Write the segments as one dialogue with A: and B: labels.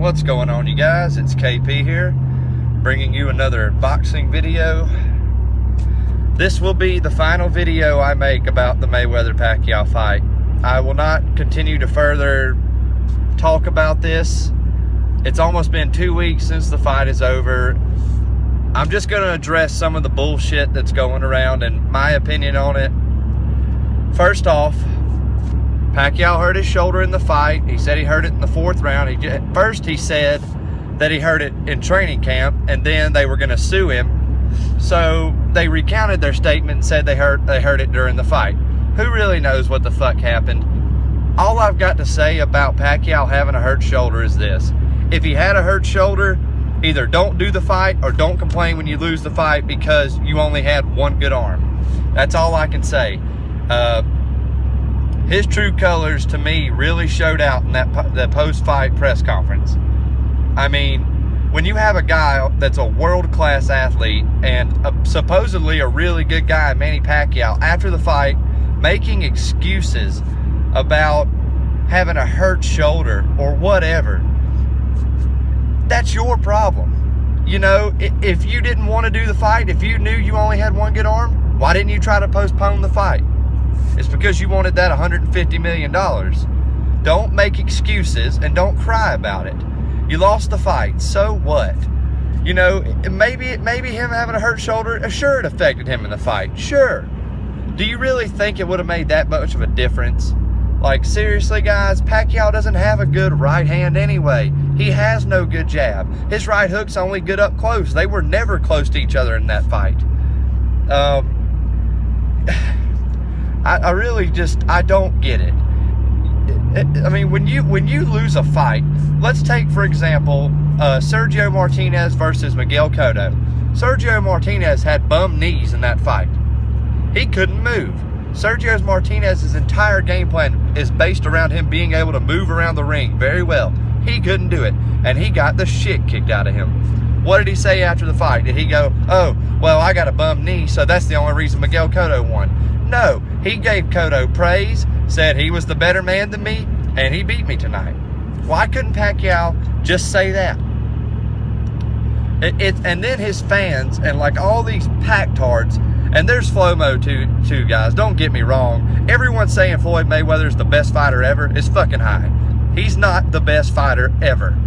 A: What's going on, you guys? It's KP here, bringing you another boxing video. This will be the final video I make about the Mayweather Pacquiao fight. I will not continue to further talk about this. It's almost been 2 weeks since the fight is over. I'm just going to address some of the bullshit that's going around and my opinion on it. First off, Pacquiao hurt his shoulder in the fight. He said he hurt it in the 4th round. First he said that he hurt it in training camp, and then they were going to sue him. So they recounted their statement and said they hurt it during the fight. Who really knows what the fuck happened? All I've got to say about Pacquiao having a hurt shoulder is this. If he had a hurt shoulder, either don't do the fight or don't complain when you lose the fight because you only had one good arm. That's all I can say. His true colors, to me, really showed out in the post-fight press conference. I mean, when you have a guy that's a world-class athlete and supposedly a really good guy, Manny Pacquiao, after the fight, making excuses about having a hurt shoulder or whatever, that's your problem. You know, if you didn't want to do the fight, if you knew you only had one good arm, why didn't you try to postpone the fight? It's because you wanted that $150 million. Don't make excuses and don't cry about it. You lost the fight, so what? You know, maybe him having a hurt shoulder, sure, it affected him in the fight, sure. Do you really think it would have made that much of a difference? Like, seriously, guys, Pacquiao doesn't have a good right hand anyway. He has no good jab. His right hook's only good up close. They were never close to each other in that fight. I really just, I don't get it. I mean, when you lose a fight, let's take, for example, Sergio Martinez versus Miguel Cotto. Sergio Martinez had bum knees in that fight. He couldn't move. Sergio Martinez's entire game plan is based around him being able to move around the ring very well. He couldn't do it, and he got the shit kicked out of him. What did he say after the fight? Did he go, oh, well, I got a bum knee, so that's the only reason Miguel Cotto won? No, he gave Cotto praise, said he was the better man than me, and he beat me tonight. Why couldn't Pacquiao just say that? And then his fans and like all these packtards, and there's Flomo too, guys. Don't get me wrong. Everyone's saying Floyd Mayweather is the best fighter ever. It's fucking high. He's not the best fighter ever.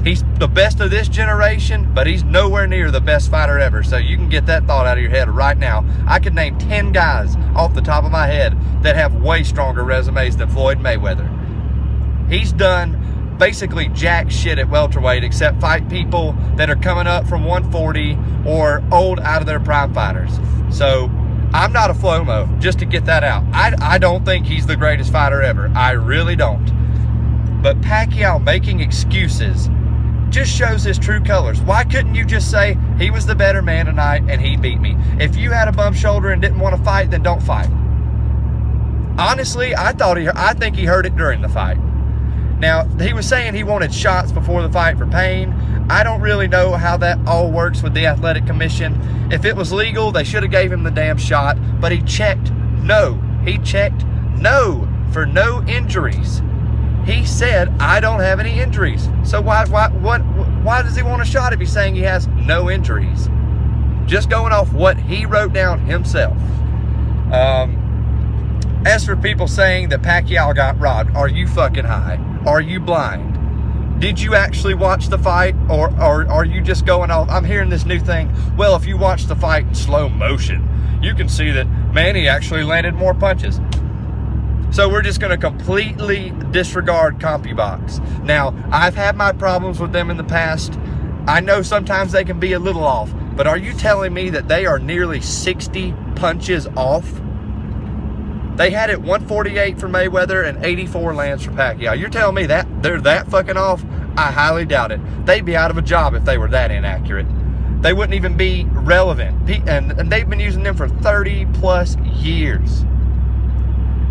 A: He's the best of this generation, but he's nowhere near the best fighter ever. So you can get that thought out of your head right now. I could name 10 guys off the top of my head that have way stronger resumes than Floyd Mayweather. He's done basically jack shit at welterweight except fight people that are coming up from 140 or old out of their prime fighters. So I'm not a Flomo, just to get that out. I don't think he's the greatest fighter ever. I really don't. But Pacquiao making excuses just shows his true colors. Why couldn't you just say he was the better man tonight and he beat me? If you had a bum shoulder and didn't want to fight, then don't fight. Honestly, I think he hurt it during the fight. Now, he was saying he wanted shots before the fight for pain. I don't really know how that all works with the athletic commission. If it was legal, they should have gave him the damn shot, but he checked no. He checked no for no injuries. He said, I don't have any injuries. So why does he want a shot if he's saying he has no injuries? Just going off what he wrote down himself. As for people saying that Pacquiao got robbed, are you fucking high? Are you blind? Did you actually watch the fight, or are you just going off? I'm hearing this new thing. Well, if you watch the fight in slow motion, you can see that Manny actually landed more punches. So we're just going to completely disregard CompuBox. Now, I've had my problems with them in the past. I know sometimes they can be a little off, but are you telling me that they are nearly 60 punches off? They had it 148 for Mayweather and 84 lands for Pacquiao. You're telling me that they're that fucking off? I highly doubt it. They'd be out of a job if they were that inaccurate. They wouldn't even be relevant. And they've been using them for 30 plus years.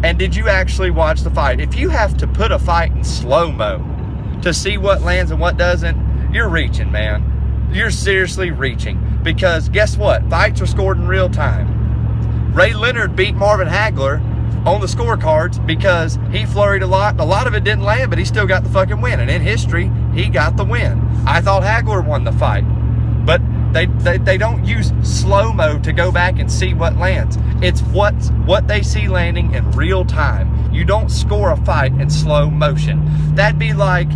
A: And did you actually watch the fight? If you have to put a fight in slow-mo to see what lands and what doesn't, you're reaching, man. You're seriously reaching. Because guess what? Fights are scored in real time. Leonard beat Marvin Hagler on the scorecards because he flurried a lot. A lot of it didn't land, but he still got the fucking win. And in history, he got the win. I thought Hagler won the fight. But they don't use slow-mo to go back and see what lands. It's what they see landing in real time. You don't score a fight in slow motion. That'd be like,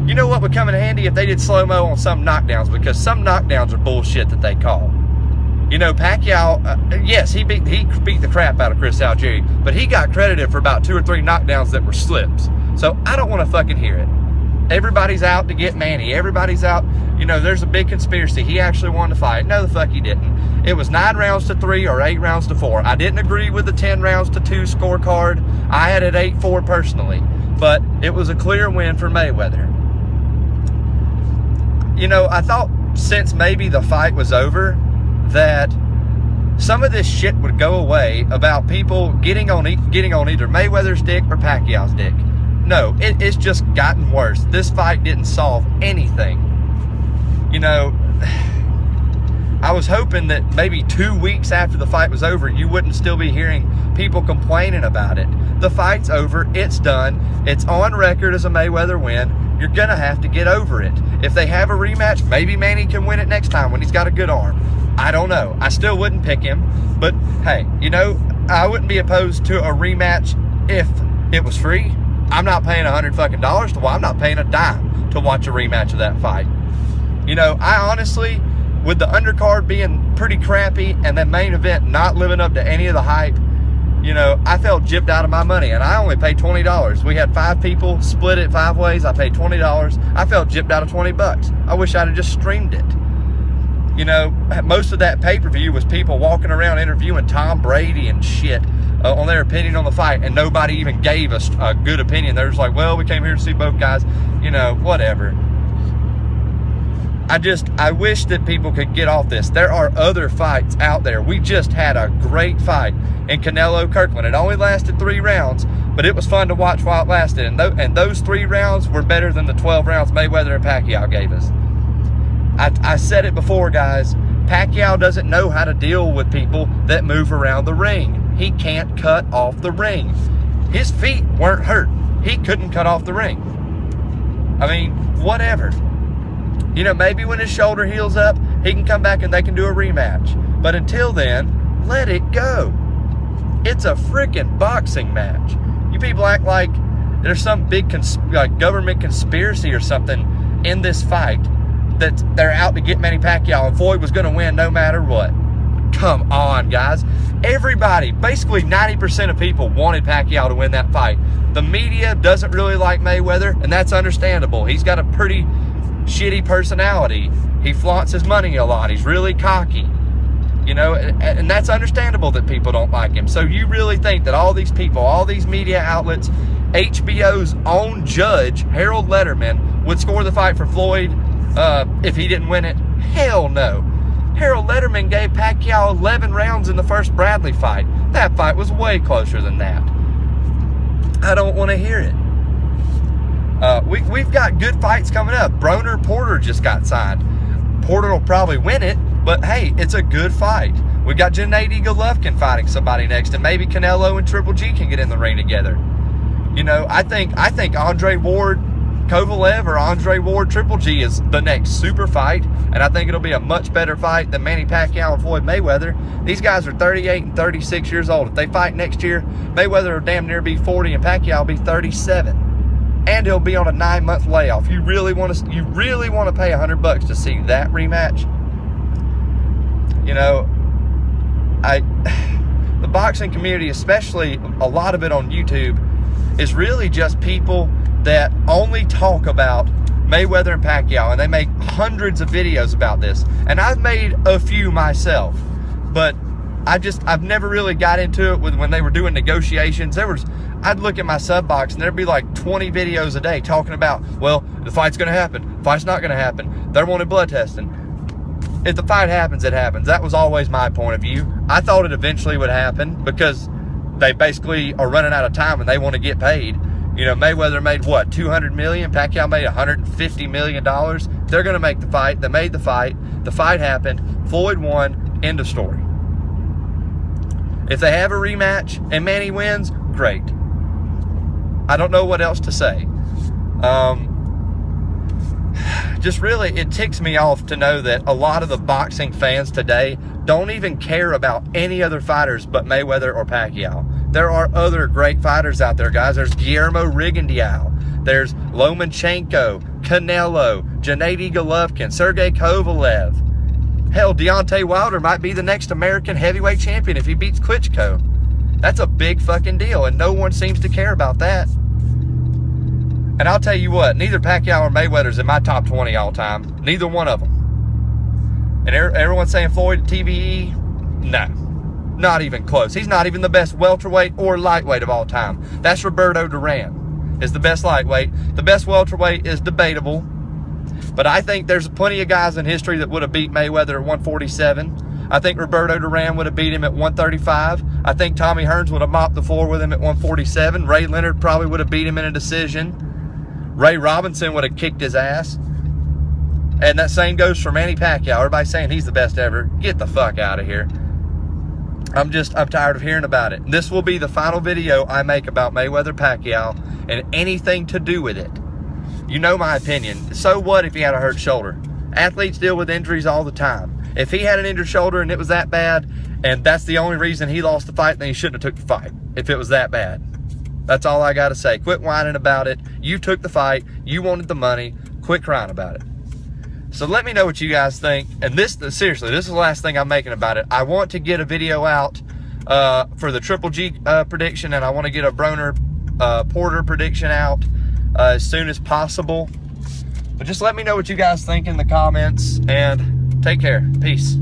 A: you know what would come in handy if they did slow-mo on some knockdowns, because some knockdowns are bullshit that they call. You know, Pacquiao, yes, he beat the crap out of Chris Algieri, but he got credited for about 2 or 3 knockdowns that were slips. So I don't want to fucking hear it. Everybody's out to get Manny. Everybody's out. You know, there's a big conspiracy. He actually won the fight. No, the fuck he didn't. It was 9 rounds to 3 or 8 rounds to 4. I didn't agree with the 10 rounds to 2 scorecard. I had it 8-4 personally, but it was a clear win for Mayweather. You know, I thought since maybe the fight was over that some of this shit would go away about people getting on either Mayweather's dick or Pacquiao's dick. No, it's just gotten worse. This fight didn't solve anything. You know, I was hoping that maybe 2 weeks after the fight was over, you wouldn't still be hearing people complaining about it. The fight's over. It's done. It's on record as a Mayweather win. You're going to have to get over it. If they have a rematch, maybe Manny can win it next time when he's got a good arm. I don't know. I still wouldn't pick him. But, hey, you know, I wouldn't be opposed to a rematch if it was free. I'm not paying $100 to watch. I'm not paying a dime to watch a rematch of that fight. You know, I honestly, with the undercard being pretty crappy and the main event not living up to any of the hype, you know, I felt gypped out of my money, and I only paid $20. We had 5 people, split it 5 ways. I paid $20. I felt gypped out of $20. I wish I'd have just streamed it. You know, most of that pay-per-view was people walking around interviewing Tom Brady and shit on their opinion on the fight, and nobody even gave us a good opinion. They're just like, well, we came here to see both guys. You know, whatever. I wish that people could get off this. There are other fights out there. We just had a great fight in Canelo Kirkland. It only lasted 3 rounds, but it was fun to watch while it lasted. And those 3 rounds were better than the 12 rounds Mayweather and Pacquiao gave us. I said it before, guys. Pacquiao doesn't know how to deal with people that move around the ring. He can't cut off the ring. His feet weren't hurt. He couldn't cut off the ring. I mean, whatever. You know, maybe when his shoulder heals up, he can come back and they can do a rematch. But until then, let it go. It's a freaking boxing match. You people act like there's some big government conspiracy or something in this fight, that they're out to get Manny Pacquiao and Floyd was going to win no matter what. Come on, guys. Everybody, basically 90% of people wanted Pacquiao to win that fight. The media doesn't really like Mayweather, and that's understandable. He's got a pretty shitty personality. He flaunts his money a lot. He's really cocky. You know, and that's understandable that people don't like him. So you really think that all these people, all these media outlets, HBO's own judge, Harold Letterman, would score the fight for Floyd if he didn't win it? Hell no. Harold Letterman gave Pacquiao 11 rounds in the first Bradley fight. That fight was way closer than that. I don't want to hear it. We've got good fights coming up. Broner Porter just got signed. Porter will probably win it, but hey, it's a good fight. We got Gennady Golovkin fighting somebody next, and maybe Canelo and Triple G can get in the ring together. You know, I think Andre Ward Kovalev or Andre Ward Triple G is the next super fight, and I think it'll be a much better fight than Manny Pacquiao and Floyd Mayweather. These guys are 38 and 36 years old. If they fight next year, Mayweather will damn near be 40 and Pacquiao will be 37. And he'll be on a 9-month layoff. You really want to pay $100 to see that rematch? You know, the boxing community, especially a lot of it on YouTube, is really just people that only talk about Mayweather and Pacquiao, and they make hundreds of videos about this. And I've made a few myself, but I've never really got into it when they were doing negotiations. I'd look at my sub box and there'd be like 20 videos a day talking about, well, the fight's gonna happen, the fight's not gonna happen, they're wanting blood testing. If the fight happens, it happens. That was always my point of view. I thought it eventually would happen because they basically are running out of time and they want to get paid. You know, Mayweather made what, 200 million? Pacquiao made 150 million dollars. They're going to make the fight. They made the fight. The fight happened. Floyd won. End of story. If they have a rematch and Manny wins, great. I don't know what else to say. Just really, it ticks me off to know that a lot of the boxing fans today don't even care about any other fighters but Mayweather or Pacquiao. There are other great fighters out there, guys. There's Guillermo Rigondeaux. There's Lomachenko, Canelo, Gennady Golovkin, Sergey Kovalev. Hell, Deontay Wilder might be the next American heavyweight champion if he beats Klitschko. That's a big fucking deal, and no one seems to care about that. And I'll tell you what, neither Pacquiao or Mayweather's in my top 20 all time. Neither one of them. And everyone's saying Floyd TBE? No. Not even close. He's not even the best welterweight or lightweight of all time. That's Roberto Duran is the best lightweight. The best welterweight is debatable. But I think there's plenty of guys in history that would have beat Mayweather at 147. I think Roberto Duran would have beat him at 135. I think Tommy Hearns would have mopped the floor with him at 147. Ray Leonard probably would have beat him in a decision. Ray Robinson would have kicked his ass. And that same goes for Manny Pacquiao. Everybody's saying he's the best ever. Get the fuck out of here. I'm tired of hearing about it. This will be the final video I make about Mayweather Pacquiao and anything to do with it. You know my opinion. So what if he had a hurt shoulder? Athletes deal with injuries all the time. If he had an injured shoulder and it was that bad, and that's the only reason he lost the fight, then he shouldn't have took the fight, if it was that bad. That's all I got to say. Quit whining about it. You took the fight. You wanted the money. Quit crying about it. So let me know what you guys think. And seriously, this is the last thing I'm making about it. I want to get a video out for the Triple G prediction, and I want to get a Broner Porter prediction out as soon as possible. But just let me know what you guys think in the comments, and take care. Peace.